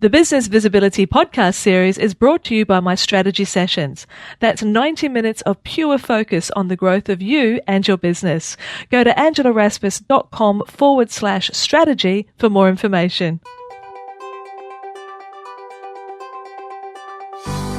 The Business Visibility podcast series is brought to you by my strategy sessions. That's 90 minutes of pure focus on the growth of you and your business. Go to angelarasmus.com/strategy for more information.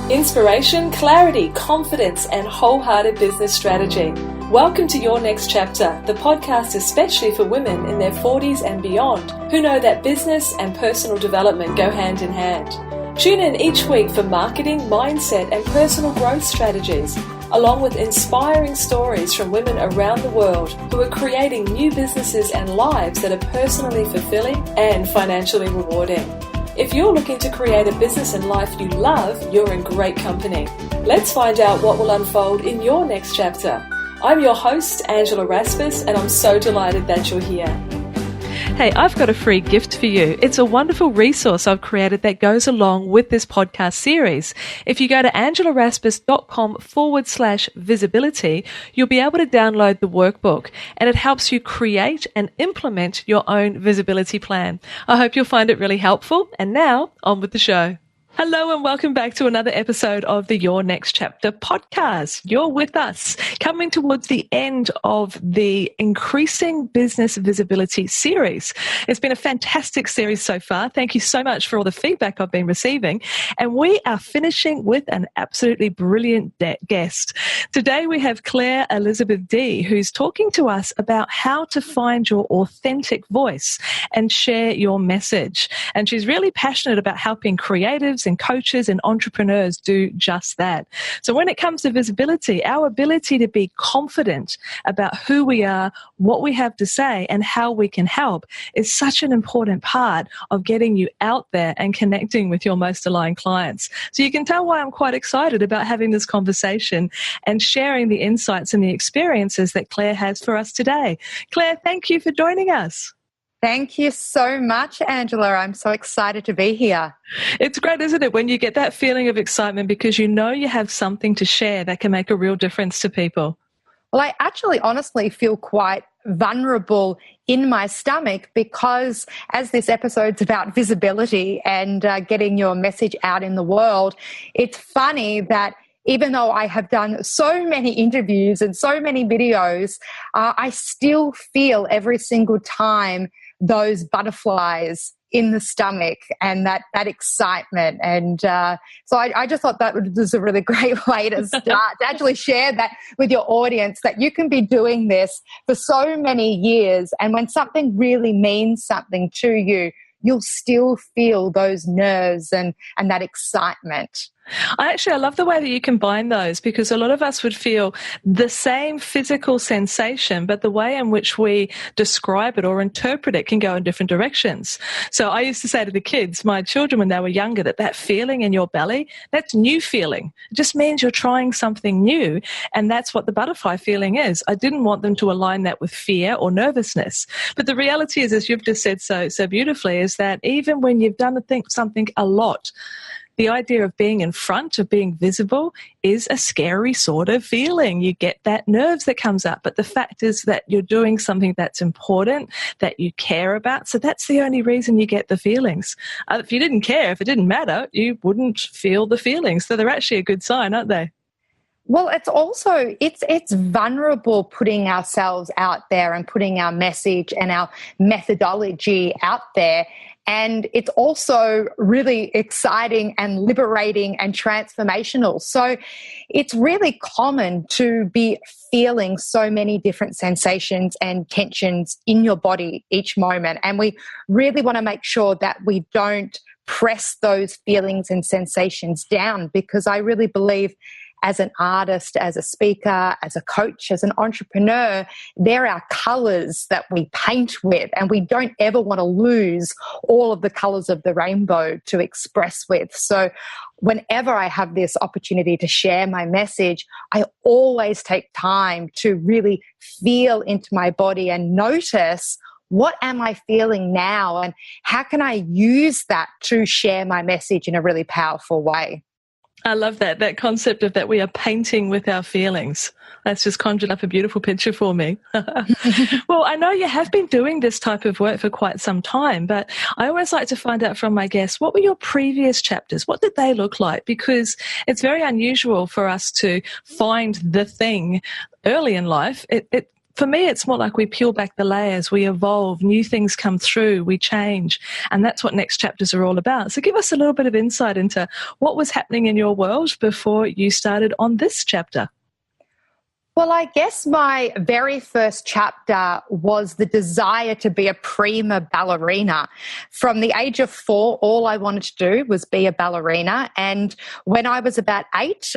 Inspiration, clarity, confidence, and wholehearted business strategy. Welcome to Your Next Chapter, the podcast especially for women in their 40s and beyond who know that business and personal development go hand in hand. Tune in each week for marketing, mindset, and personal growth strategies, along with inspiring stories from women around the world who are creating new businesses and lives that are personally fulfilling and financially rewarding. If you're looking to create a business and life you love, you're in great company. Let's find out what will unfold in your next chapter. I'm your host, Angela Rasmus, and I'm so delighted that you're here. Hey, I've got a free gift for you. It's a wonderful resource I've created that goes along with this podcast series. If you go to angelarasmus.com/visibility, you'll be able to download the workbook, and it helps you create and implement your own visibility plan. I hope you'll find it really helpful. And now, on with the show. Hello and welcome back to another episode of the Your Next Chapter podcast. You're with us, coming towards the end of the Increasing Business Visibility series. It's been a fantastic series so far. Thank you so much for all the feedback I've been receiving. And we are finishing with an absolutely brilliant guest. Today we have Clare Dea, who's talking to us about how to find your authentic voice and share your message. And she's really passionate about helping creatives and coaches and entrepreneurs do just that. So when it comes to visibility, our ability to be confident about who we are, what we have to say, and how we can help is such an important part of getting you out there and connecting with your most aligned clients. So you can tell why I'm quite excited about having this conversation and sharing the insights and the experiences that Clare has for us today. Clare, thank you for joining us. Thank you so much, Angela. I'm so excited to be here. It's great, isn't it, when you get that feeling of excitement because you know you have something to share that can make a real difference to people? Well, I actually honestly feel quite vulnerable in my stomach because as this episode's about visibility and getting your message out in the world, it's funny that even though I have done so many interviews and so many videos, I still feel every single time those butterflies in the stomach and that excitement. And so I just thought that was a really great way to start, to actually share that with your audience, that you can be doing this for so many years. And when something really means something to you, you'll still feel those nerves and that excitement. I love the way that you combine those, because a lot of us would feel the same physical sensation, but the way in which we describe it or interpret it can go in different directions. So I used to say to the kids, my children when they were younger, that feeling in your belly, that's new feeling. It just means you're trying something new. And that's what the butterfly feeling is. I didn't want them to align that with fear or nervousness. But the reality is, as you've just said so beautifully, is that even when you've done something a lot, the idea of being in front, of being visible, is a scary sort of feeling. You get that nerves that comes up. But the fact is that you're doing something that's important, that you care about. So that's the only reason you get the feelings. If you didn't care, if it didn't matter, you wouldn't feel the feelings. So they're actually a good sign, aren't they? Well, it's also, it's vulnerable putting ourselves out there and putting our message and our methodology out there. And it's also really exciting and liberating and transformational. So it's really common to be feeling so many different sensations and tensions in your body each moment. And we really want to make sure that we don't press those feelings and sensations down, because I really believe as an artist, as a speaker, as a coach, as an entrepreneur, they're our colours that we paint with, and we don't ever want to lose all of the colours of the rainbow to express with. So whenever I have this opportunity to share my message, I always take time to really feel into my body and notice, what am I feeling now, and how can I use that to share my message in a really powerful way? I love that concept of that we are painting with our feelings. That's just conjured up a beautiful picture for me. Well, I know you have been doing this type of work for quite some time, but I always like to find out from my guests, what were your previous chapters? What did they look like? Because it's very unusual for us to find the thing early in life. For me, it's more like we peel back the layers, we evolve, new things come through, we change, and that's what next chapters are all about. So give us a little bit of insight into what was happening in your world before you started on this chapter. Well, I guess my very first chapter was the desire to be a prima ballerina. From the age of 4, all I wanted to do was be a ballerina. And when I was about 8,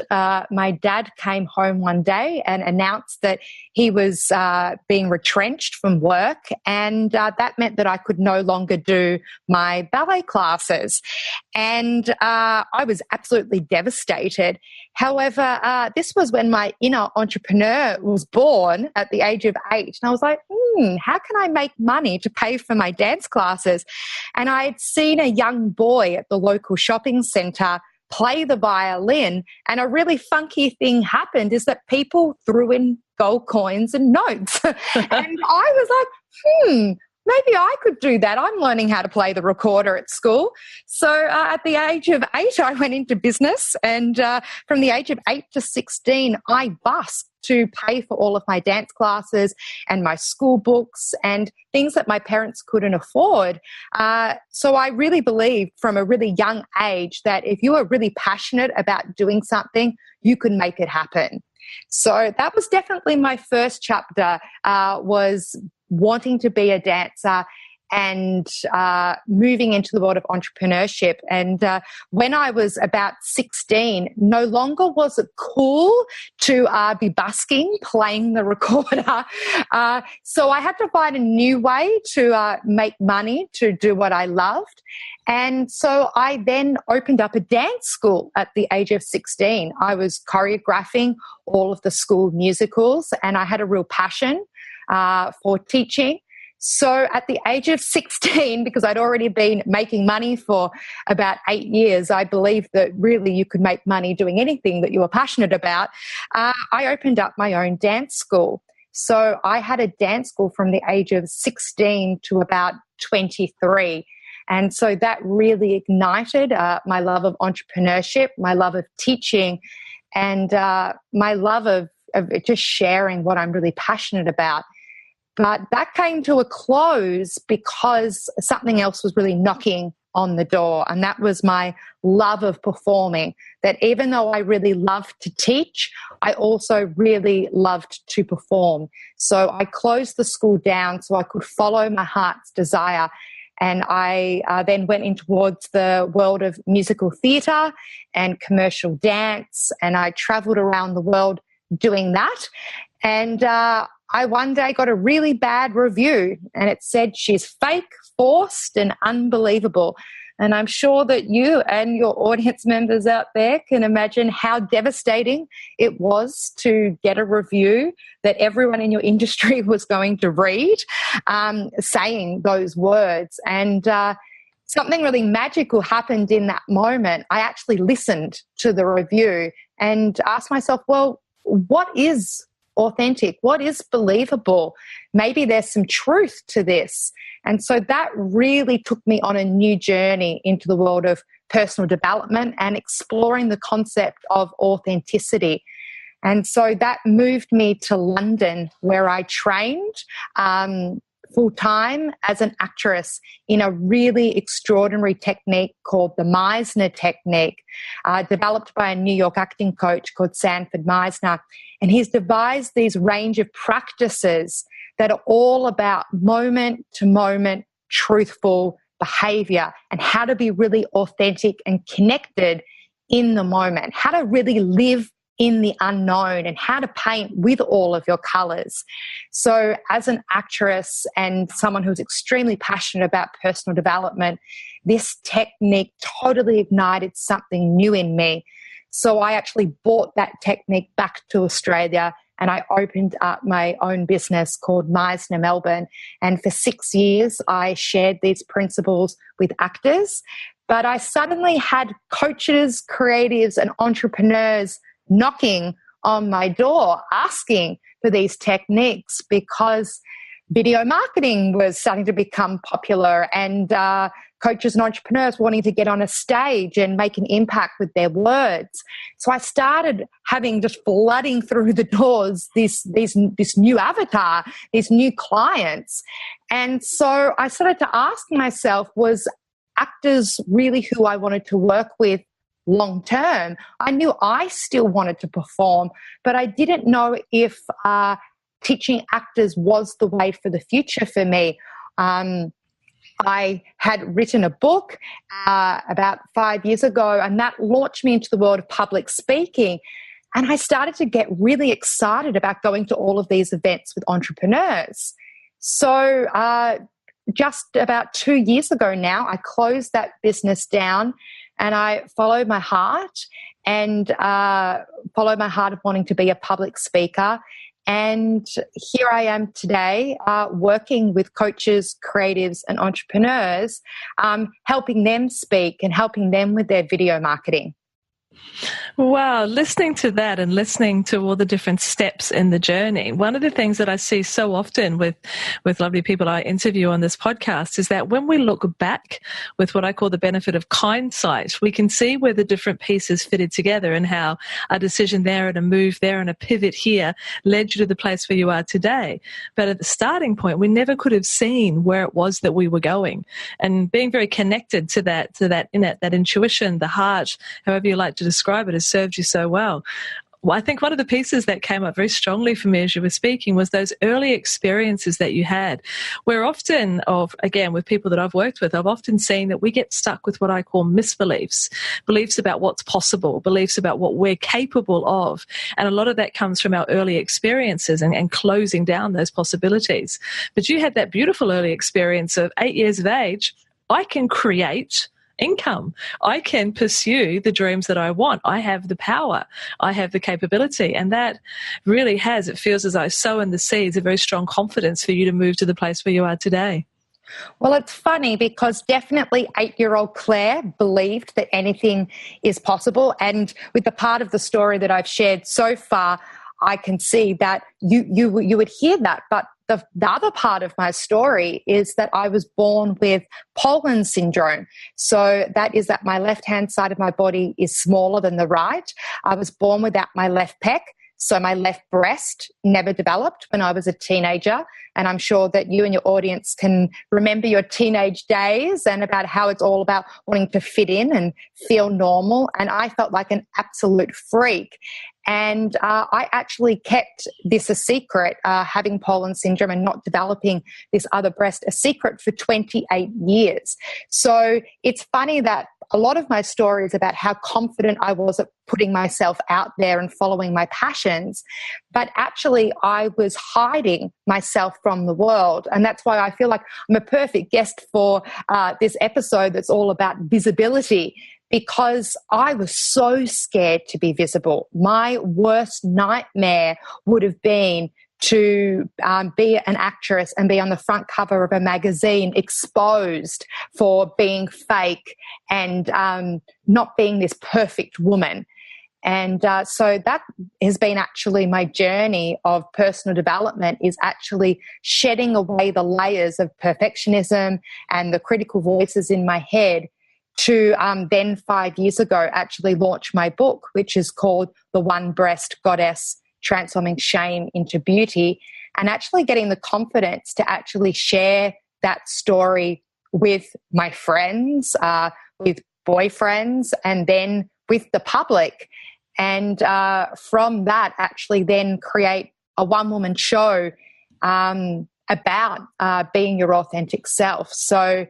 my dad came home one day and announced that he was being retrenched from work. And that meant that I could no longer do my ballet classes. And I was absolutely devastated. However, this was when my inner entrepreneur was born at the age of 8. And I was like, how can I make money to pay for my dance classes? And I had seen a young boy at the local shopping centre play the violin. And a really funky thing happened is that people threw in gold coins and notes. And I was like, maybe I could do that. I'm learning how to play the recorder at school. So at the age of 8, I went into business. And from the age of 8 to 16, I busked to pay for all of my dance classes and my school books and things that my parents couldn't afford. So I really believed from a really young age that if you are really passionate about doing something, you can make it happen. So that was definitely my first chapter, was wanting to be a dancer and moving into the world of entrepreneurship. And when I was about 16, no longer was it cool to be busking, playing the recorder. So I had to find a new way to make money, to do what I loved. And so I then opened up a dance school at the age of 16. I was choreographing all of the school musicals, and I had a real passion for teaching. So at the age of 16, because I'd already been making money for about 8 years, I believed that really you could make money doing anything that you were passionate about. I opened up my own dance school. So I had a dance school from the age of 16 to about 23. And so that really ignited my love of entrepreneurship, my love of teaching, and my love of just sharing what I'm really passionate about. But that came to a close because something else was really knocking on the door, and that was my love of performing. That even though I really loved to teach, I also really loved to perform. So I closed the school down so I could follow my heart's desire. And I then went in towards the world of musical theatre and commercial dance, and I travelled around the world doing that. And I one day got a really bad review, and it said she's fake, forced, and unbelievable. And I'm sure that you and your audience members out there can imagine how devastating it was to get a review that everyone in your industry was going to read, saying those words. And something really magical happened in that moment. I actually listened to the review and asked myself, well, what is authentic? What is believable? Maybe there's some truth to this. And so that really took me on a new journey into the world of personal development and exploring the concept of authenticity. And so that moved me to London, where I trained full-time as an actress in a really extraordinary technique called the Meisner technique, developed by a New York acting coach called Sanford Meisner. And he's devised these range of practices that are all about moment-to-moment truthful behavior and how to be really authentic and connected in the moment, how to really live in the unknown, and how to paint with all of your colours. So as an actress and someone who's extremely passionate about personal development, this technique totally ignited something new in me. So I actually brought that technique back to Australia, and I opened up my own business called Meisner Melbourne. And for 6 years, I shared these principles with actors. But I suddenly had coaches, creatives, and entrepreneurs knocking on my door asking for these techniques because video marketing was starting to become popular, and coaches and entrepreneurs wanting to get on a stage and make an impact with their words. So I started having just flooding through the doors this new avatar, these new clients. And so I started to ask myself, was actors really who I wanted to work with long term? I knew I still wanted to perform, but I didn't know if teaching actors was the way for the future for me. I had written a book about 5 years ago, and that launched me into the world of public speaking. And I started to get really excited about going to all of these events with entrepreneurs. So just about 2 years ago now, I closed that business down and I followed my heart of wanting to be a public speaker. And here I am today working with coaches, creatives, and entrepreneurs, helping them speak and helping them with their video marketing. Wow, listening to that and listening to all the different steps in the journey. One of the things that I see so often with lovely people I interview on this podcast is that when we look back with what I call the benefit of hindsight, we can see where the different pieces fitted together and how a decision there and a move there and a pivot here led you to the place where you are today. But at the starting point, we never could have seen where it was that we were going. And being very connected to that intuition, the heart, however you like to describe it, has served you so well. Well, I think one of the pieces that came up very strongly for me as you were speaking was those early experiences that you had. We're often, again, with people that I've worked with, I've often seen that we get stuck with what I call misbeliefs, beliefs about what's possible, beliefs about what we're capable of. And a lot of that comes from our early experiences and closing down those possibilities. But you had that beautiful early experience of 8 years of age. I can create income. I can pursue the dreams that I want. I have the power. I have the capability. And that really it feels as though sowing the seeds, a very strong confidence for you to move to the place where you are today. Well, it's funny because definitely 8-year-old Claire believed that anything is possible. And with the part of the story that I've shared so far, I can see that you would hear that. But the other part of my story is that I was born with Poland syndrome. So that is that my left-hand side of my body is smaller than the right. I was born without my left pec. So my left breast never developed when I was a teenager. And I'm sure that you and your audience can remember your teenage days and about how it's all about wanting to fit in and feel normal. And I felt like an absolute freak. And I actually kept this a secret, having Poland syndrome and not developing this other breast, a secret for 28 years. So it's funny that a lot of my story is about how confident I was at putting myself out there and following my passions. But actually, I was hiding myself from the world. And that's why I feel like I'm a perfect guest for this episode that's all about visibility, because I was so scared to be visible. My worst nightmare would have been to be an actress and be on the front cover of a magazine exposed for being fake and not being this perfect woman. And so that has been actually my journey of personal development, is actually shedding away the layers of perfectionism and the critical voices in my head to then 5 years ago actually launch my book, which is called The One Breast Goddess, Transforming Shame into Beauty, and actually getting the confidence to actually share that story with my friends, with boyfriends, and then with the public. And from that, actually then create a one-woman show about being your authentic self. So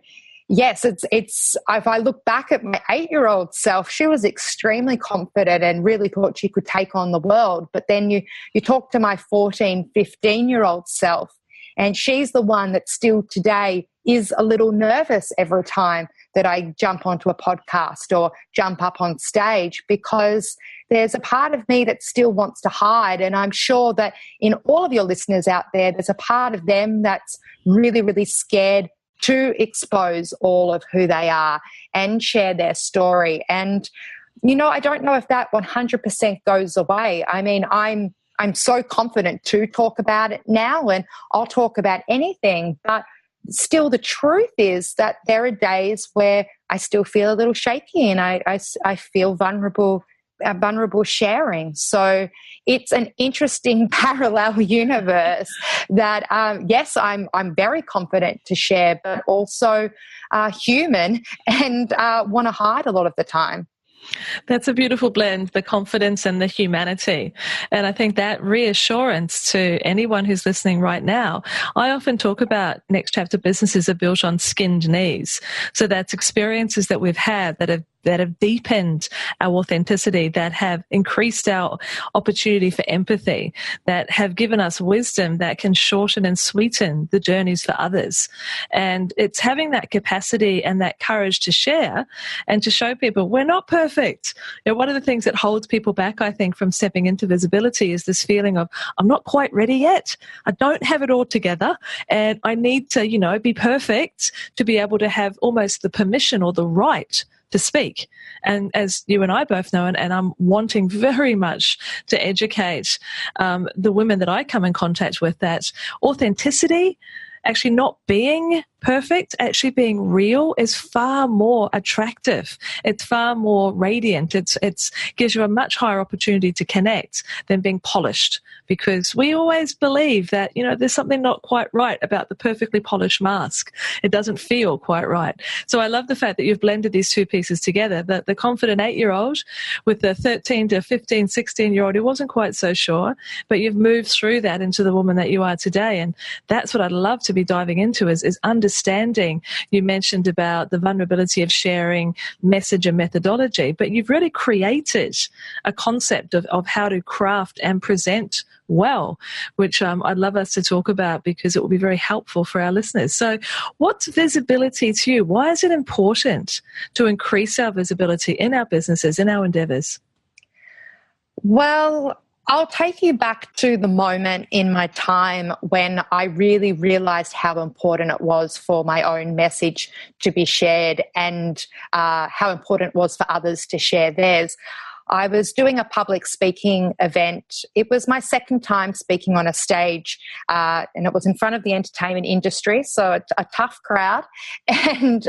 yes, it's. If I look back at my 8-year-old self, she was extremely confident and really thought she could take on the world. But then you talk to my 14, 15-year-old self, and she's the one that still today is a little nervous every time that I jump onto a podcast or jump up on stage, because there's a part of me that still wants to hide. And I'm sure that in all of your listeners out there, there's a part of them that's really, really scared to expose all of who they are and share their story. And, I don't know if that 100% goes away. I mean, I'm so confident to talk about it now, and I'll talk about anything, but still the truth is that there are days where I still feel a little shaky, and I feel vulnerable sharing. So it's an interesting parallel universe that, yes, I'm very confident to share, but also human and want to hide a lot of the time. That's a beautiful blend, the confidence and the humanity. And I think that reassurance to anyone who's listening right now, I often talk about Next Chapter businesses are built on skinned knees. So that's experiences that we've had that have deepened our authenticity, that have increased our opportunity for empathy, that have given us wisdom that can shorten and sweeten the journeys for others. And it's having that capacity and that courage to share and to show people we're not perfect. One of the things that holds people back, I think, from stepping into visibility is this feeling of, I'm not quite ready yet. I don't have it all together, and I need to, be perfect to be able to have almost the permission or the right to speak. And as you and I both know, and I'm wanting very much to educate the women that I come in contact with, that authenticity, actually not being perfect, actually being real, is far more attractive. It's far more radiant. It's gives you a much higher opportunity to connect than being polished, because we always believe that, there's something not quite right about the perfectly polished mask. It doesn't feel quite right. So I love the fact that you've blended these two pieces together, the confident 8-year-old with the 13 to 15, 16-year-old who wasn't quite so sure, but you've moved through that into the woman that you are today. And that's what I'd love to be diving into is understanding. You mentioned about the vulnerability of sharing message and methodology, but you've really created a concept of how to craft and present well, which I'd love us to talk about because it will be very helpful for our listeners. So what's visibility to you? Why is it important to increase our visibility in our businesses, in our endeavors? Well, I'll take you back to the moment in my time when I really realized how important it was for my own message to be shared, and how important it was for others to share theirs. I was doing a public speaking event. It was my second time speaking on a stage, and it was in front of the entertainment industry, so a tough crowd. And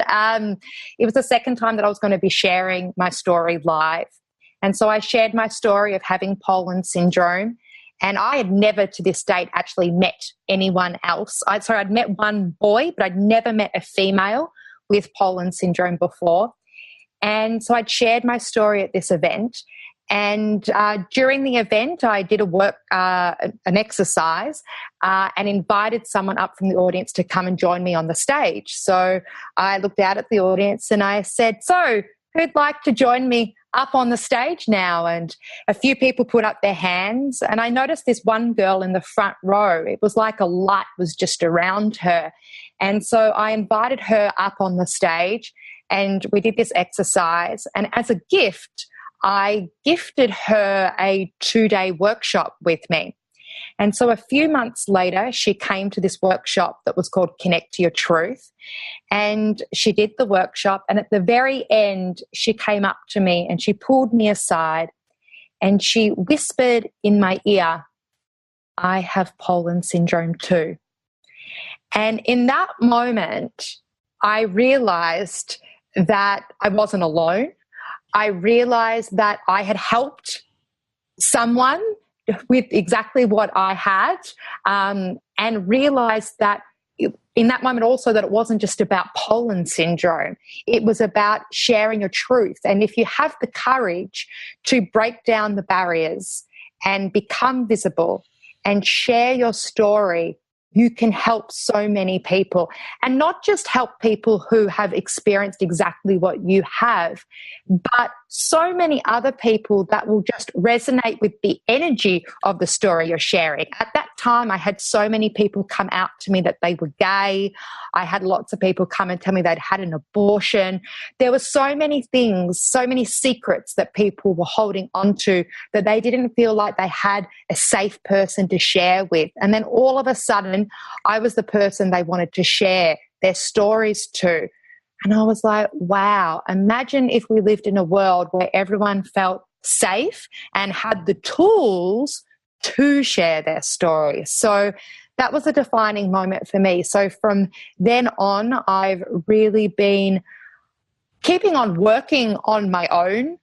it was the second time that I was going to be sharing my story live. And so I shared my story of having Poland syndrome. And I had never to this date actually met anyone else. I'd met one boy, but I'd never met a female with Poland syndrome before. And so I'd shared my story at this event. And during the event, I did an exercise and invited someone up from the audience to come and join me on the stage. So I looked out at the audience and I said, so who'd like to join me up on the stage now? And a few people put up their hands, and I noticed this one girl in the front row. It was like a light was just around her. And so I invited her up on the stage and we did this exercise. And as a gift, I gifted her a 2-day workshop with me. And so a few months later, she came to this workshop that was called Connect to Your Truth. And she did the workshop. And at the very end, she came up to me and she pulled me aside and she whispered in my ear, I have Poland syndrome too. And in that moment, I realized that I wasn't alone. I realized that I had helped someone with exactly what I had, and realized that in that moment also that it wasn't just about Poland syndrome. It was about sharing your truth. And if you have the courage to break down the barriers and become visible and share your story, you can help so many people, and not just help people who have experienced exactly what you have, but so many other people that will just resonate with the energy of the story you're sharing. At that time, I had so many people come out to me that they were gay. I had lots of people come and tell me they'd had an abortion. There were so many things, so many secrets that people were holding onto that they didn't feel like they had a safe person to share with. And then all of a sudden, I was the person they wanted to share their stories to. And I was like, wow, imagine if we lived in a world where everyone felt safe and had the tools to share their stories. So that was a defining moment for me. So from then on, I've really been keeping on working on my own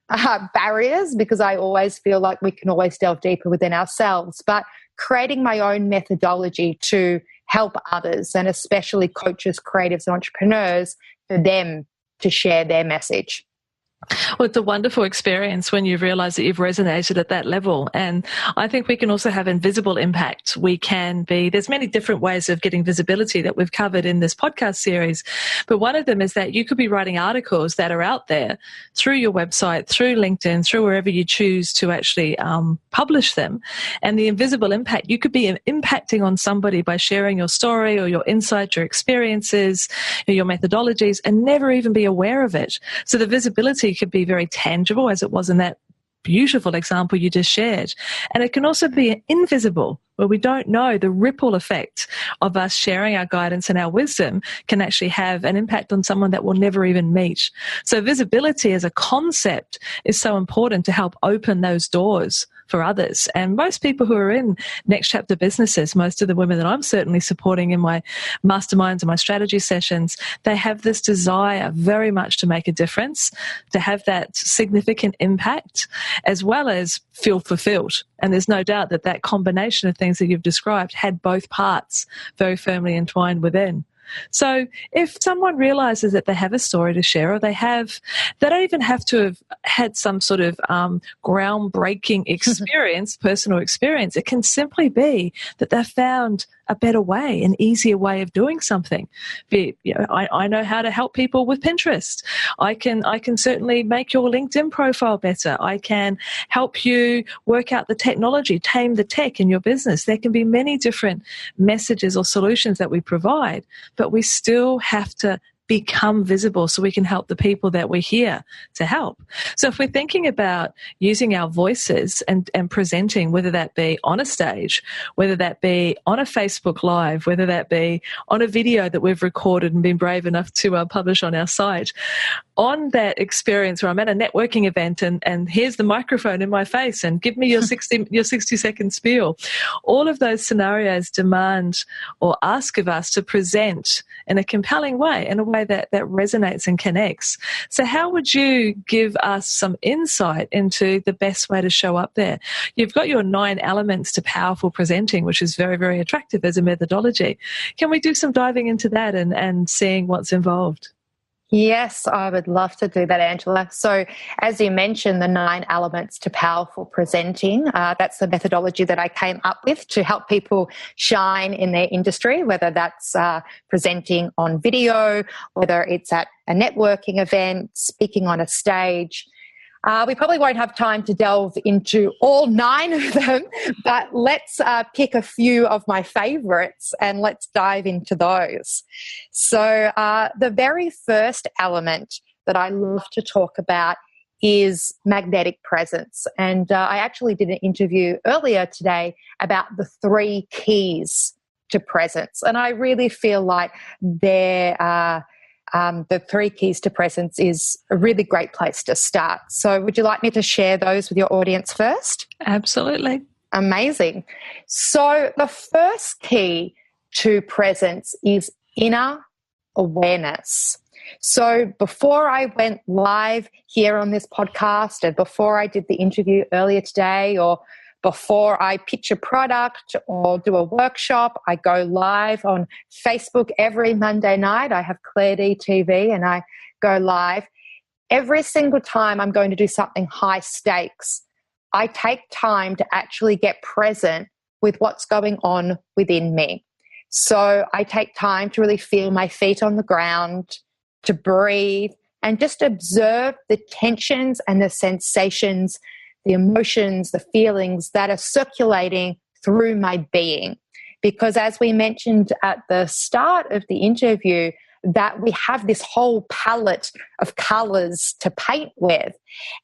barriers, because I always feel like we can always delve deeper within ourselves, but creating my own methodology to help others, and especially coaches, creatives, and entrepreneurs, for them to share their message. Well, it's a wonderful experience when you realize that you've resonated at that level. And I think we can also have invisible impact. There's many different ways of getting visibility that we've covered in this podcast series. But one of them is that you could be writing articles that are out there through your website, through LinkedIn, through wherever you choose to actually publish them. And the invisible impact, you could be impacting on somebody by sharing your story or your insights, your experiences, your methodologies, and never even be aware of it. So the visibility could be very tangible, as it was in that beautiful example you just shared. And it can also be invisible, where we don't know the ripple effect of us sharing our guidance and our wisdom can actually have an impact on someone that we'll never even meet. So visibility as a concept is so important to help open those doors for others. And most people who are in next chapter businesses, most of the women that I'm certainly supporting in my masterminds and my strategy sessions, they have this desire very much to make a difference, to have that significant impact, as well as feel fulfilled. And there's no doubt that that combination of things that you've described had both parts very firmly entwined within. So if someone realizes that they have a story to share, or they don't even have to have had some sort of groundbreaking experience, personal experience. It can simply be that they've found a better way, an easier way of doing something. I know how to help people with Pinterest. I can certainly make your LinkedIn profile better. I can help you work out the technology, tame the tech in your business. There can be many different messages or solutions that we provide, but we still have to become visible so we can help the people that we're here to help. So if we're thinking about using our voices and presenting, whether that be on a stage, whether that be on a Facebook Live, whether that be on a video that we've recorded and been brave enough to publish on our site, on that experience where I'm at a networking event and here's the microphone in my face and give me your 60-second spiel. All of those scenarios demand or ask of us to present in a compelling way, in a way that resonates and connects. So how would you give us some insight into the best way to show up there? You've got your 9 elements to powerful presenting, which is very, very attractive as a methodology. Can we do some diving into that and seeing what's involved? Yes, I would love to do that, Angela. So as you mentioned, the 9 elements to powerful presenting, that's the methodology that I came up with to help people shine in their industry, whether that's presenting on video, whether it's at a networking event, speaking on a stage. We probably won't have time to delve into all 9 of them, but let's pick a few of my favorites and let's dive into those. So the very first element that I love to talk about is magnetic presence. And I actually did an interview earlier today about the 3 keys to presence. And I really feel like the 3 keys to presence is a really great place to start. So would you like me to share those with your audience first? Absolutely. Amazing. So the first key to presence is inner awareness. So before I went live here on this podcast, and before I did the interview earlier today, or before I pitch a product or do a workshop, I go live on Facebook every Monday night. I have Clare Dea TV and I go live. Every single time I'm going to do something high stakes, I take time to actually get present with what's going on within me. So I take time to really feel my feet on the ground, to breathe, and just observe the tensions and the sensations, the emotions, the feelings that are circulating through my being. Because as we mentioned at the start of the interview, that we have this whole palette of colors to paint with.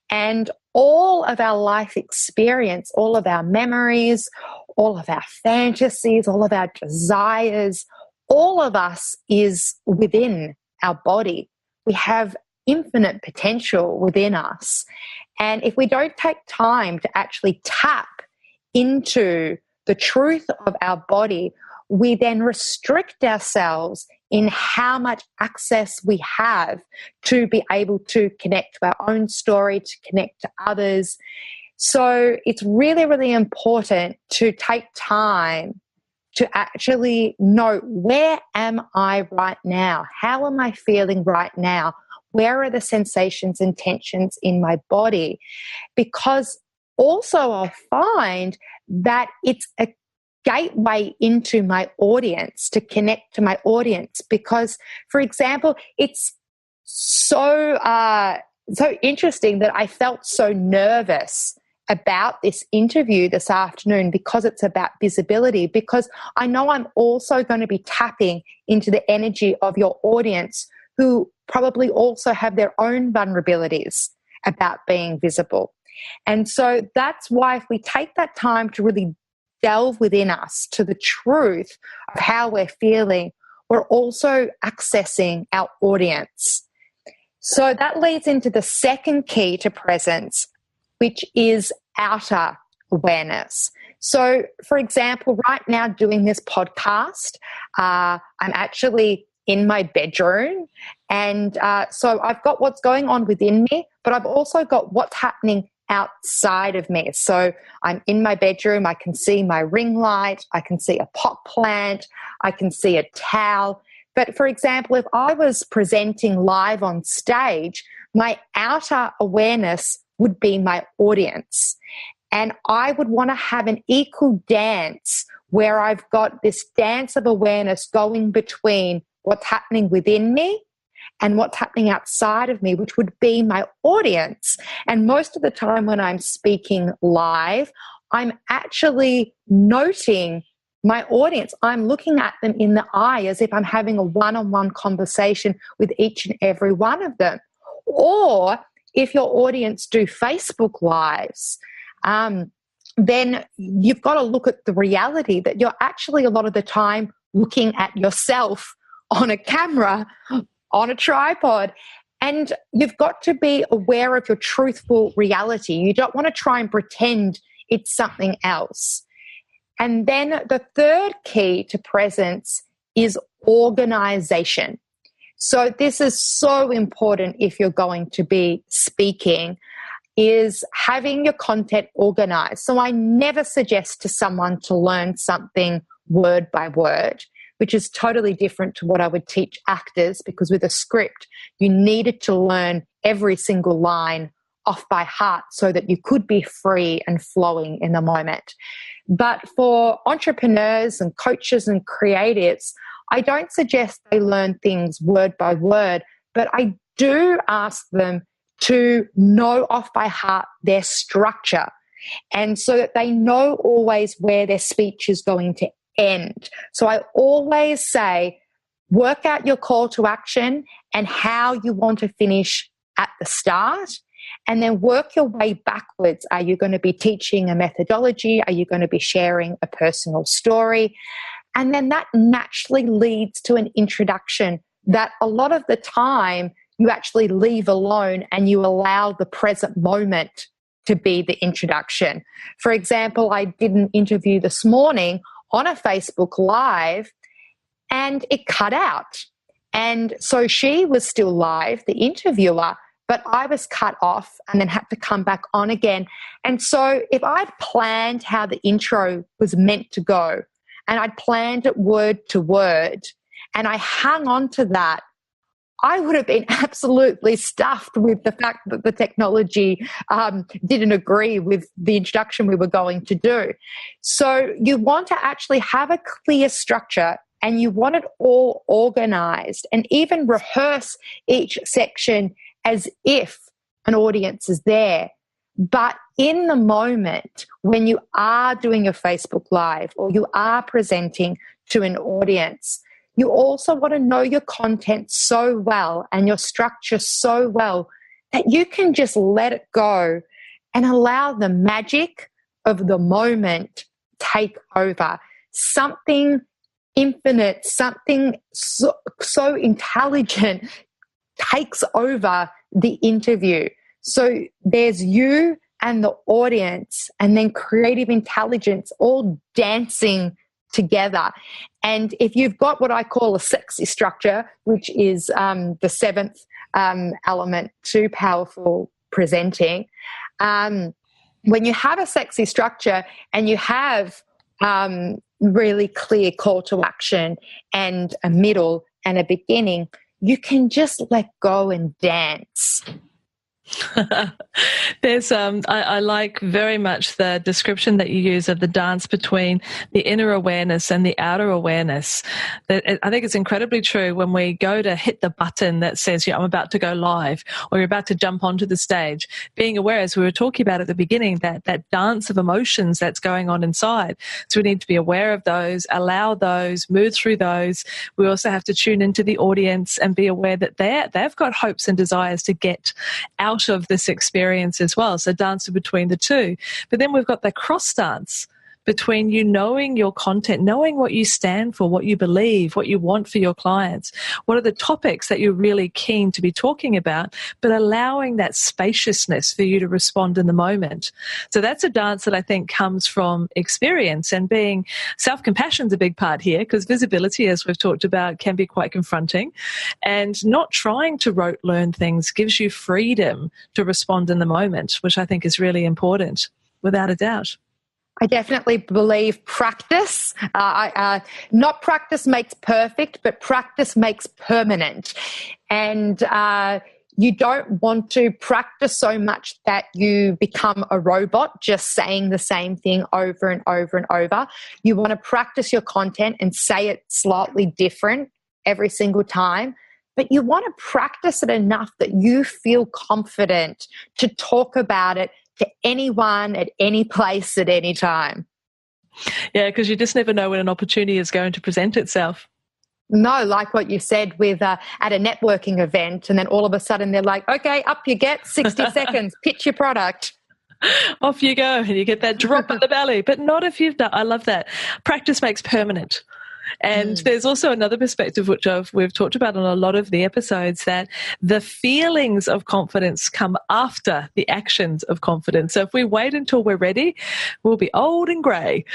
And all of our life experience, all of our memories, all of our fantasies, all of our desires, all of us is within our body. We have infinite potential within us. And if we don't take time to actually tap into the truth of our body, we then restrict ourselves in how much access we have to be able to connect to our own story, to connect to others. So it's really, really important to take time to actually know, where am I right now? How am I feeling right now? Where are the sensations and tensions in my body? Because also I'll find that it's a gateway into my audience, to connect to my audience. Because, for example, it's so interesting that I felt so nervous about this interview this afternoon, because it's about visibility, because I know I'm also going to be tapping into the energy of your audience, who probably also have their own vulnerabilities about being visible. And so that's why, if we take that time to really delve within us to the truth of how we're feeling, we're also accessing our audience. So that leads into the second key to presence, which is outer awareness. So, for example, right now doing this podcast, I'm actually in my bedroom, and so I've got what's going on within me, but I've also got what's happening outside of me. So I'm in my bedroom, I can see my ring light, I can see a pot plant, I can see a towel. But for example, if I was presenting live on stage, my outer awareness would be my audience. And I would want to have an equal dance where I've got this dance of awareness going between what's happening within me and what's happening outside of me, which would be my audience. And most of the time when I'm speaking live, I'm actually noting my audience. I'm looking at them in the eye as if I'm having a one-on-one conversation with each and every one of them. Or if your audience do Facebook Lives, then you've got to look at the reality that you're actually a lot of the time looking at yourself on a camera, on a tripod, and you've got to be aware of your truthful reality. You don't want to try and pretend it's something else. And then the third key to presence is organization. So this is so important if you're going to be speaking, is having your content organized. So I never suggest to someone to learn something word by word, which is totally different to what I would teach actors, because with a script, you needed to learn every single line off by heart so that you could be free and flowing in the moment. But for entrepreneurs and coaches and creatives, I don't suggest they learn things word by word, but I do ask them to know off by heart their structure, and so that they know always where their speech is going to end. So I always say, work out your call to action and how you want to finish at the start, and then work your way backwards. Are you going to be teaching a methodology? Are you going to be sharing a personal story? And then that naturally leads to an introduction that a lot of the time you actually leave alone, and you allow the present moment to be the introduction. For example, I did an interview this morning on a Facebook Live, and it cut out. And so she was still live, the interviewer, but I was cut off and then had to come back on again. And so if I'd planned how the intro was meant to go, and I'd planned it word to word, and I hung on to that, I would have been absolutely stuffed with the fact that the technology didn't agree with the introduction we were going to do. So you want to actually have a clear structure, and you want it all organized, and even rehearse each section as if an audience is there. But in the moment when you are doing a Facebook Live or you are presenting to an audience, you also want to know your content so well and your structure so well that you can just let it go and allow the magic of the moment take over. Something infinite, something so intelligent takes over the interview. So there's you and the audience, and then creative intelligence all dancing together. And if you've got what I call a sexy structure, which is the seventh element to powerful presenting, when you have a sexy structure and you have really clear call to action and a middle and a beginning, you can just let go and dance. There's I like very much the description that you use of the dance between the inner awareness and the outer awareness. I think it's incredibly true when we go to hit the button that says, I'm about to go live, or you're about to jump onto the stage. Being aware, as we were talking about at the beginning, that dance of emotions that's going on inside. So we need to be aware of those, allow those, move through those. We also have to tune into the audience and be aware that they've got hopes and desires to get out of this experience as well. So dancing between the two. But then we've got the cross dance between you knowing your content, knowing what you stand for, what you believe, what you want for your clients, what are the topics that you're really keen to be talking about, but allowing that spaciousness for you to respond in the moment. So that's a dance that I think comes from experience, and being self-compassion is a big part here, because visibility, as we've talked about, can be quite confronting, and not trying to rote learn things gives you freedom to respond in the moment, which I think is really important, without a doubt. I definitely believe practice, not practice makes perfect, but practice makes permanent. And you don't want to practice so much that you become a robot just saying the same thing over and over and over. You want to practice your content and say it slightly different every single time. But you want to practice it enough that you feel confident to talk about it to anyone at any place at any time. Yeah, because you just never know when an opportunity is going to present itself. No, like what you said with at a networking event, and then all of a sudden they're like, okay, up you get, 60 seconds, pitch your product. Off you go, and you get that drop in the belly. But not if you've done, I love that. Practice makes permanent. And there's also another perspective, which we've talked about in a lot of the episodes, that the feelings of confidence come after the actions of confidence. So if we wait until we're ready, we'll be old and grey.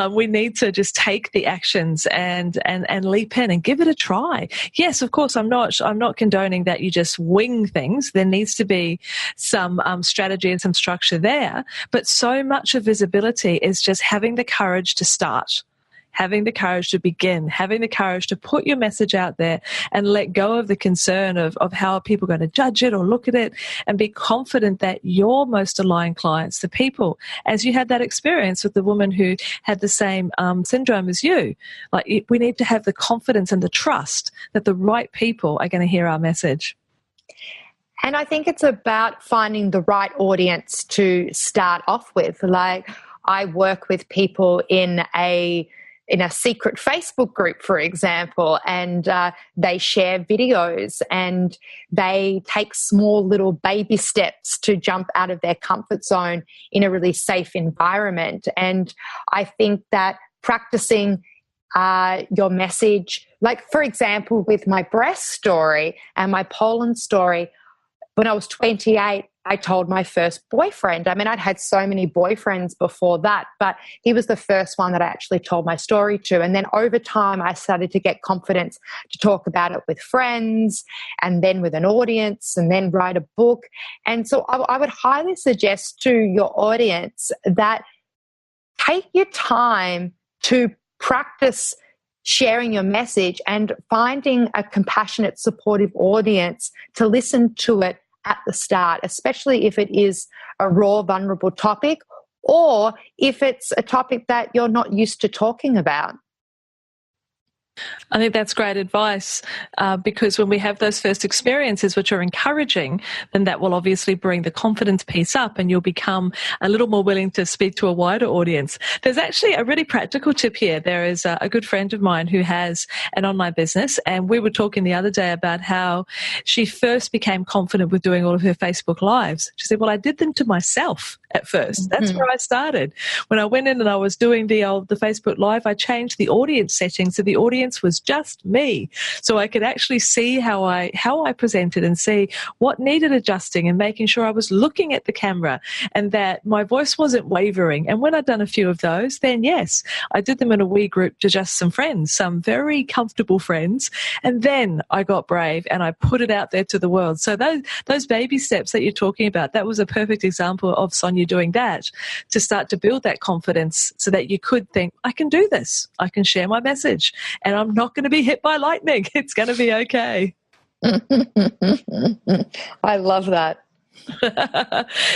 We need to just take the actions and leap in and give it a try. Yes, of course, I'm not condoning that you just wing things. There needs to be some strategy and some structure there. But so much of visibility is just having the courage to start, having the courage to begin, having the courage to put your message out there and let go of the concern of how people are going to judge it or look at it, and be confident that your most aligned clients, the people, as you had that experience with the woman who had the same syndrome as you, like we need to have the confidence and the trust that the right people are going to hear our message. And I think it's about finding the right audience to start off with. Like, I work with people in a secret Facebook group, for example, and they share videos and they take small little baby steps to jump out of their comfort zone in a really safe environment. And I think that practicing your message, like, for example, with my breast story and my Poland story, when I was 28, I told my first boyfriend. I mean, I'd had so many boyfriends before that, but he was the first one that I actually told my story to. And then over time, I started to get confidence to talk about it with friends, and then with an audience, and then write a book. And so I would highly suggest to your audience that take your time to practice sharing your message and finding a compassionate, supportive audience to listen to it at the start, especially if it is a raw, vulnerable topic, or if it's a topic that you're not used to talking about. I think that's great advice, because when we have those first experiences which are encouraging, then that will obviously bring the confidence piece up and you'll become a little more willing to speak to a wider audience. There's actually a really practical tip here. There is a good friend of mine who has an online business, and we were talking the other day about how she first became confident with doing all of her Facebook Lives. She said, well, I did them to myself at first. That's where I started. When I went in and I was doing the Facebook Live, I changed the audience settings so the audience was just me, so I could actually see how I presented and see what needed adjusting and making sure I was looking at the camera and that my voice wasn't wavering. And when I'd done a few of those, then yes, I did them in a wee group to just some friends, some very comfortable friends, and then I got brave and I put it out there to the world. So those baby steps that you're talking about, that was a perfect example of Sonia doing that to start to build that confidence so that you could think, I can do this, I can share my message, and I'm not going to be hit by lightning. It's going to be okay. I love that.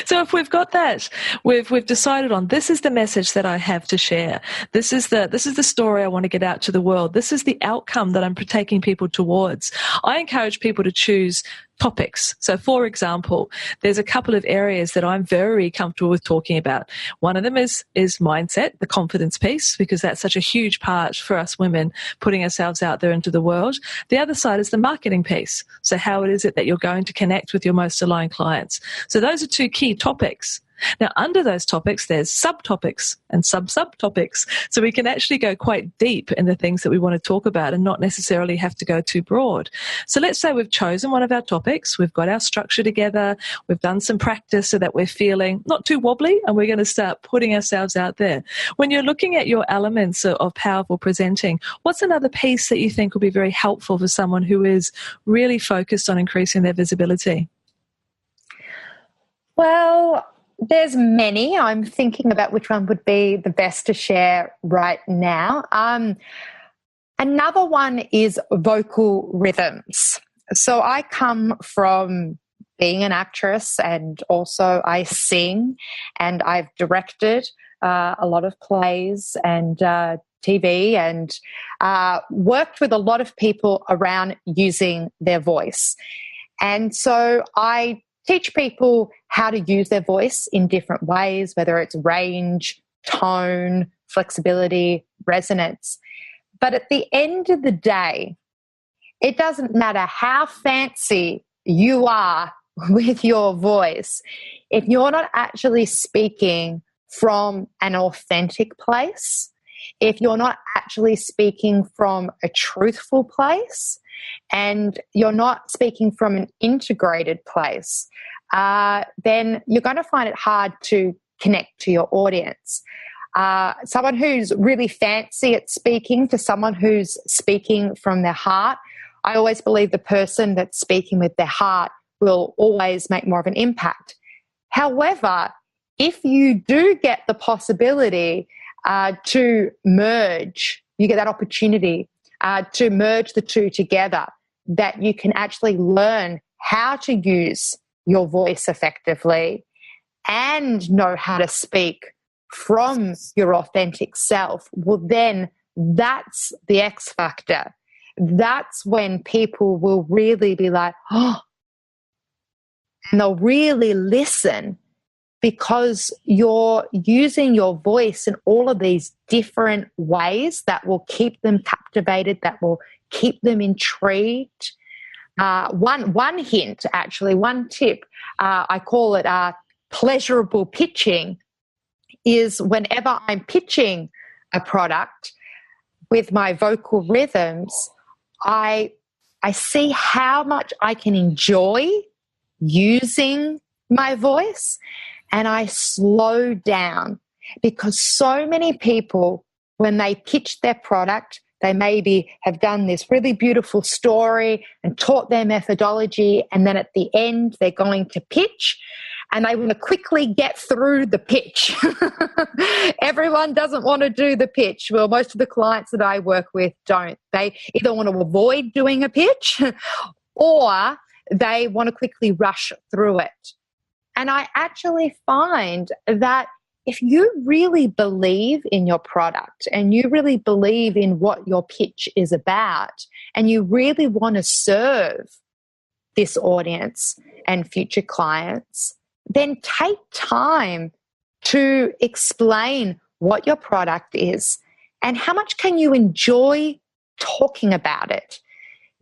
So if we've got that, we've decided on this is the message that I have to share. This is the story I want to get out to the world. This is the outcome that I'm taking people towards. I encourage people to choose topics. So for example, there's a couple of areas that I'm very comfortable with talking about. One of them is mindset, the confidence piece, because that's such a huge part for us women, putting ourselves out there into the world. The other side is the marketing piece. So how is it that you're going to connect with your most aligned clients? So those are two key topics. Now, under those topics, there's subtopics and subtopics. So we can actually go quite deep in the things that we want to talk about and not necessarily have to go too broad. So let's say we've chosen one of our topics. We've got our structure together. We've done some practice so that we're feeling not too wobbly, and we're going to start putting ourselves out there. When you're looking at your elements of powerful presenting, what's another piece that you think will be very helpful for someone who is really focused on increasing their visibility? Well, there's many. I'm thinking about which one would be the best to share right now. Another one is vocal rhythms. So I come from being an actress, and also I sing, and I've directed a lot of plays and TV, and worked with a lot of people around using their voice. And so I teach people how to use their voice in different ways, whether it's range, tone, flexibility, resonance. But at the end of the day, it doesn't matter how fancy you are with your voice. If you're not actually speaking from an authentic place, if you're not actually speaking from a truthful place, and you're not speaking from an integrated place, then you're going to find it hard to connect to your audience. Someone who's really fancy at speaking to someone who's speaking from their heart, I always believe the person that's speaking with their heart will always make more of an impact. However, if you do get the possibility to merge, you get that opportunity to merge the two together, that you can actually learn how to use your voice effectively and know how to speak from your authentic self, well, then that's the X factor. That's when people will really be like, oh, and they'll really listen, because you're using your voice in all of these different ways that will keep them captivated, that will keep them intrigued. One hint, actually, one tip, I call it pleasurable pitching, is whenever I'm pitching a product with my vocal rhythms, I see how much I can enjoy using my voice, and I slow down, because so many people, when they pitch their product, they maybe have done this really beautiful story and taught their methodology, and then at the end they're going to pitch and they want to quickly get through the pitch. Everyone doesn't want to do the pitch. Well, most of the clients that I work with don't. They either want to avoid doing a pitch or they want to quickly rush through it. And I actually find that if you really believe in your product and you really believe in what your pitch is about, and you really want to serve this audience and future clients, then take time to explain what your product is and how much can you enjoy talking about it.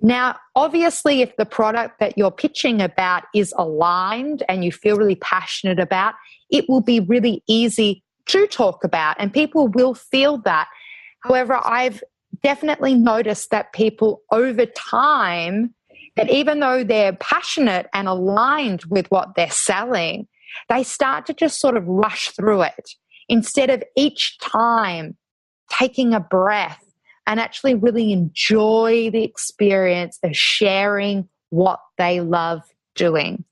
Now, obviously, if the product that you're pitching about is aligned and you feel really passionate about, it will be really easy to talk about and people will feel that. However, I've definitely noticed that people over time, that even though they're passionate and aligned with what they're selling, they start to just sort of rush through it instead of each time taking a breath and actually really enjoy the experience of sharing what they love doing.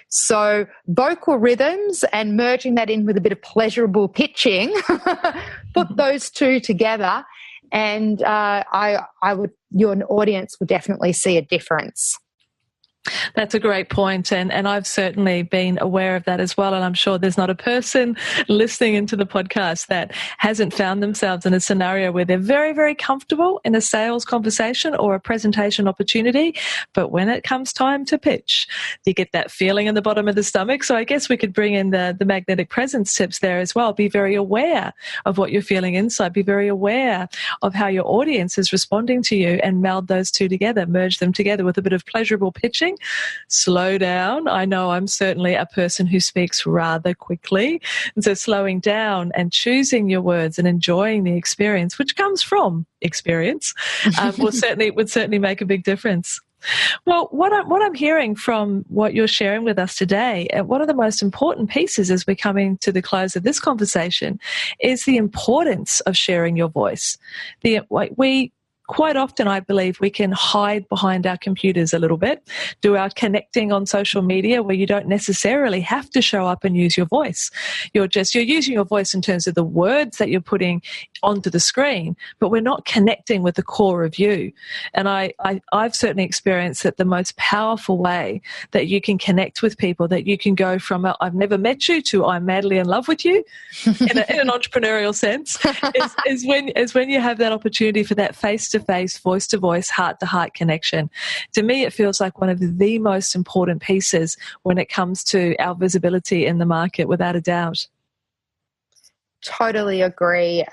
So vocal rhythms and merging that in with a bit of pleasurable pitching, put those two together, and your audience will definitely see a difference. That's a great point, and I've certainly been aware of that as well, and I'm sure there's not a person listening into the podcast that hasn't found themselves in a scenario where they're very, very comfortable in a sales conversation or a presentation opportunity, but when it comes time to pitch, you get that feeling in the bottom of the stomach. So I guess we could bring in the magnetic presence tips there as well. Be very aware of what you're feeling inside. Be very aware of how your audience is responding to you, and meld those two together, merge them together with a bit of pleasurable pitching. Slow down. I know I'm certainly a person who speaks rather quickly. And so slowing down and choosing your words and enjoying the experience, which comes from experience, would certainly make a big difference. Well, what I'm hearing from what you're sharing with us today, one of the most important pieces as we're coming to the close of this conversation is the importance of sharing your voice. Quite often, I believe, we can hide behind our computers a little bit, do our connecting on social media where you don't necessarily have to show up and use your voice. You're using your voice in terms of the words that you're putting onto the screen, but we're not connecting with the core of you. And I've certainly experienced that the most powerful way that you can connect with people, that you can go from I've never met you to I'm madly in love with you in an entrepreneurial sense, is when you have that opportunity for that face-to-face, voice-to-voice, heart-to-heart connection. To me, it feels like one of the most important pieces when it comes to our visibility in the market, without a doubt. Totally agree.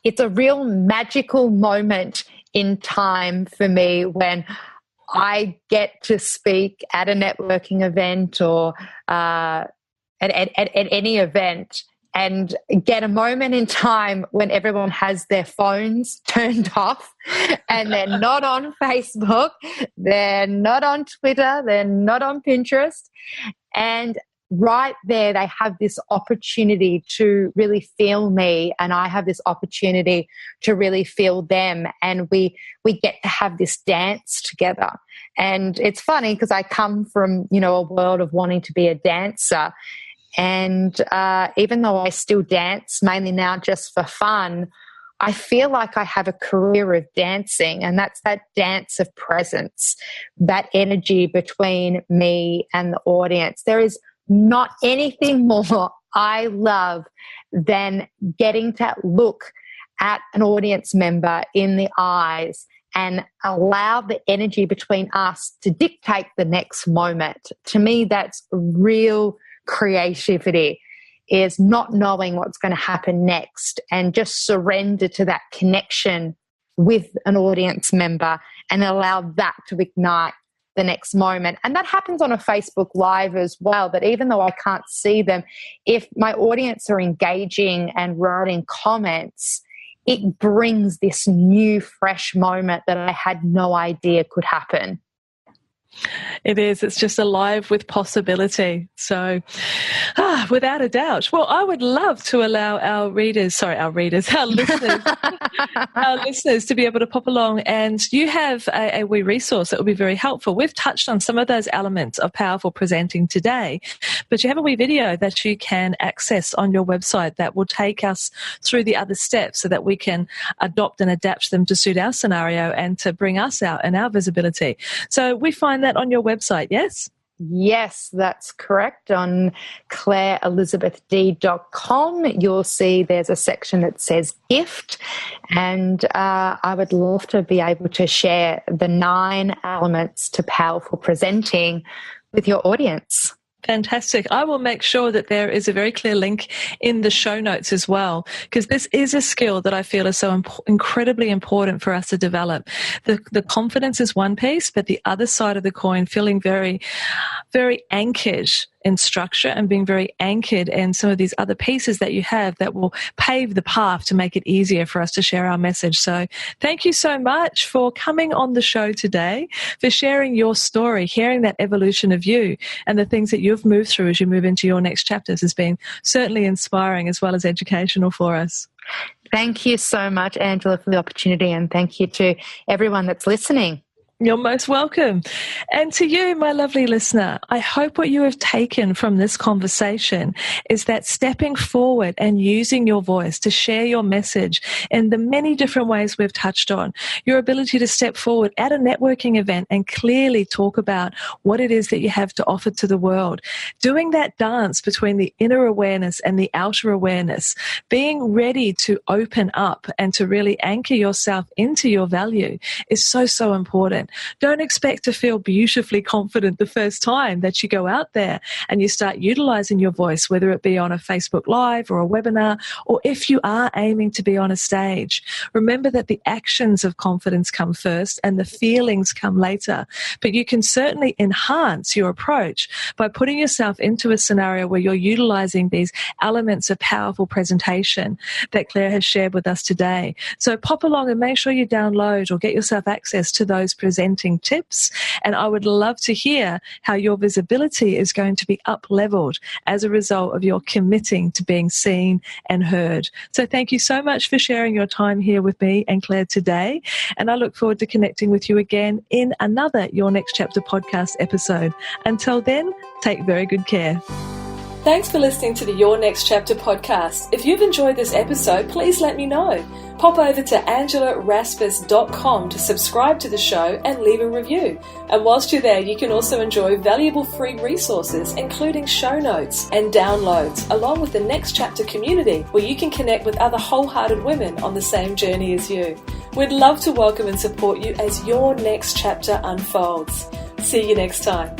It's a real magical moment in time for me when I get to speak at a networking event or at any event, and get a moment in time when everyone has their phones turned off and they're not on Facebook, they're not on Twitter, they're not on Pinterest, and right there they have this opportunity to really feel me, and I have this opportunity to really feel them, and we get to have this dance together. And it's funny because I come from a world of wanting to be a dancer, and even though I still dance mainly now just for fun, I feel like I have a career of dancing, and that's that dance of presence, that energy between me and the audience. There is not anything more I love than getting to look at an audience member in the eyes and allow the energy between us to dictate the next moment. To me, that's real creativity, is not knowing what's going to happen next and just surrender to that connection with an audience member and allow that to ignite the next moment. And that happens on a Facebook Live as well, that even though I can't see them, if my audience are engaging and writing comments, it brings this new, fresh moment that I had no idea could happen. It is. It's just alive with possibility. So, without a doubt. Well, I would love to allow our listeners to be able to pop along, and you have a wee resource that will be very helpful. We've touched on some of those elements of powerful presenting today, but you have a wee video that you can access on your website that will take us through the other steps so that we can adopt and adapt them to suit our scenario and to bring us out and our visibility. So we find that on your website, yes? Yes, that's correct. On clareelizabethdee.com, you'll see there's a section that says gift. And I would love to be able to share the 9 elements to powerful presenting with your audience. Fantastic. I will make sure that there is a very clear link in the show notes as well, because this is a skill that I feel is so incredibly important for us to develop. The confidence is one piece, but the other side of the coin, feeling very, very anchored in structure and being very anchored in some of these other pieces that you have that will pave the path to make it easier for us to share our message. So thank you so much for coming on the show today, for sharing your story, hearing that evolution of you and the things that you've moved through as you move into your next chapters has been certainly inspiring as well as educational for us. Thank you so much, Angela, for the opportunity, and thank you to everyone that's listening. You're most welcome. And to you, my lovely listener, I hope what you have taken from this conversation is that stepping forward and using your voice to share your message in the many different ways we've touched on, your ability to step forward at a networking event and clearly talk about what it is that you have to offer to the world, doing that dance between the inner awareness and the outer awareness, being ready to open up and to really anchor yourself into your value is so, so important. Don't expect to feel beautifully confident the first time that you go out there and you start utilizing your voice, whether it be on a Facebook Live or a webinar, or if you are aiming to be on a stage. Remember that the actions of confidence come first and the feelings come later. But you can certainly enhance your approach by putting yourself into a scenario where you're utilizing these elements of powerful presentation that Clare has shared with us today. So pop along and make sure you download or get yourself access to those presenting tips, and I would love to hear how your visibility is going to be up-leveled as a result of your committing to being seen and heard. So thank you so much for sharing your time here with me and Clare today, and I look forward to connecting with you again in another Your Next Chapter podcast episode. Until then, take very good care. Thanks for listening to the Your Next Chapter podcast. If you've enjoyed this episode, please let me know. Pop over to angelaraspas.com to subscribe to the show and leave a review. And whilst you're there, you can also enjoy valuable free resources, including show notes and downloads, along with the Next Chapter community, where you can connect with other wholehearted women on the same journey as you. We'd love to welcome and support you as your next chapter unfolds. See you next time.